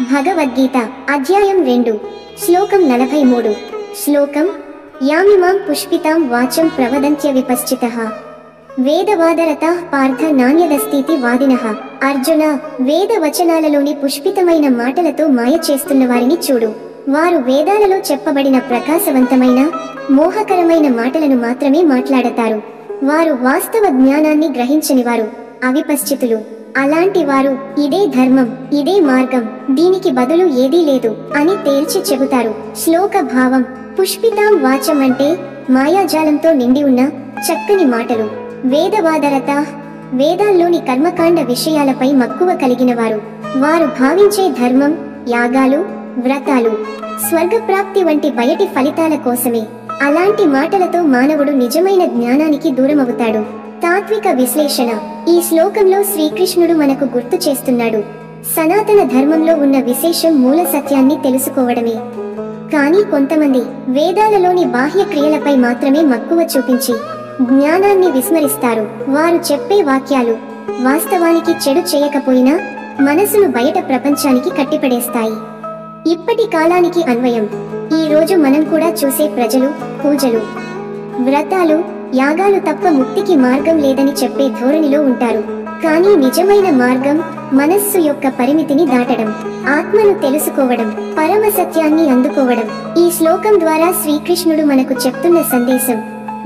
భగవద్గీత అధ్యాయం 2 శ్లోకం 43 శ్లోకం యామిమాం పుష్పితాం వాచం ప్రవదంత్య విపశ్చితః వేదవాదరతః పార్థ నాణ్యదస్తీతి వాదినః. అర్జున, వేద వచనాలలోని పుష్పితమైన మాటలతో మాయ చేస్తున్న వారిని చూడు. వారు వేదాలలో చెప్పబడిన ప్రకాశవంతమైన మోహకరమైన మాటలను మాత్రమే మాట్లాడతారు. వారు వాస్తవ జ్ఞానాన్ని గ్రహించనివారు, అవిపశ్చితులు. అలాంటి వారు ఇదే ధర్మం, ఇదే మార్గం, దీనికి బదులు ఏదీ లేదు అని తేల్చి చెబుతారు. శ్లోక భావం: పుష్పితాం వాచం అంటే మాయాజాలంతో నిండి ఉన్న చక్కని మాటలు. వేదవాదరత, వేదాల్లోని కర్మకాండ విషయాలపై మక్కువ కలిగినవారు. వారు భావించే ధర్మం, యాగాలు, వ్రతాలు, స్వర్గప్రాప్తి వంటి బయటి ఫలితాల కోసమే. అలాంటి మాటలతో మానవుడు నిజమైన జ్ఞానానికి దూరమవుతాడు. తాత్విక విశ్లేషణ: ఈ శ్లోకంలో శ్రీకృష్ణుడు మనకు గుర్తు చేస్తున్నాడు, సనాతన ధర్మంలో ఉన్న విశేషం మూల సత్యాన్ని తెలుసుకోవడమే. కానీ కొంతమంది వేదాలలోని బాహ్య క్రియలపై మాత్రమే మక్కువ చూపించి జ్ఞానాన్ని విస్మరిస్తారు. వారు చెప్పే వాక్యాలు వాస్తవానికి చెడు చేయకపోయినా మనసును బయట ప్రపంచానికి కట్టిపడేస్తాయి. ఇప్పటి కాలానికి అన్వయం: ఈ రోజు మనం కూడా చూసే ప్రజలు పూజలు, వ్రతాలు, యాగాలు తప్ప ముక్తికి మార్గం లేదని చెప్పే ధోరణిలో ఉంటారు. కానీ నిజమైన మార్గం మనస్సు యొక్క పరిమితిని దాటడం, ఆత్మను తెలుసుకోవడం, పరమ సత్యాన్ని అందుకోవడం. ఈ శ్లోకం ద్వారా శ్రీకృష్ణుడు మనకు చెప్తున్న సందేశం: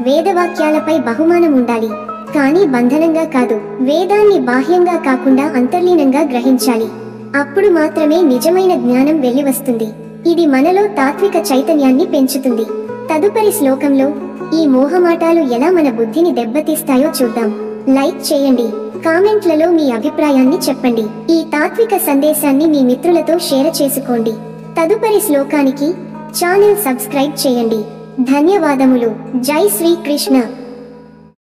వేదవాక్యాలపై బహుమానం ఉండాలి, కానీ బంధనంగా కాదు. వేదాన్ని బాహ్యంగా కాకుండా అంతర్లీనంగా గ్రహించాలి. అప్పుడు మాత్రమే నిజమైన జ్ఞానం వెళ్లివస్తుంది. ఇది మనలో తాత్విక చైతన్యాన్ని పెంచుతుంది. తదుపరి శ్లోకంలో ఈ మోహమాటాలు ఎలా మన బుద్ధిని దెబ్బతీస్తాయో చూద్దాం. లైక్ చేయండి, కామెంట్లలో మీ అభిప్రాయాన్ని చెప్పండి. ఈ తాత్విక సందేశాన్ని మీ మిత్రులతో షేర్ చేసుకోండి. తదుపరి శ్లోకానికి ఛానల్ సబ్స్క్రైబ్ చేయండి. ధన్యవాదములు. జై శ్రీకృష్ణ.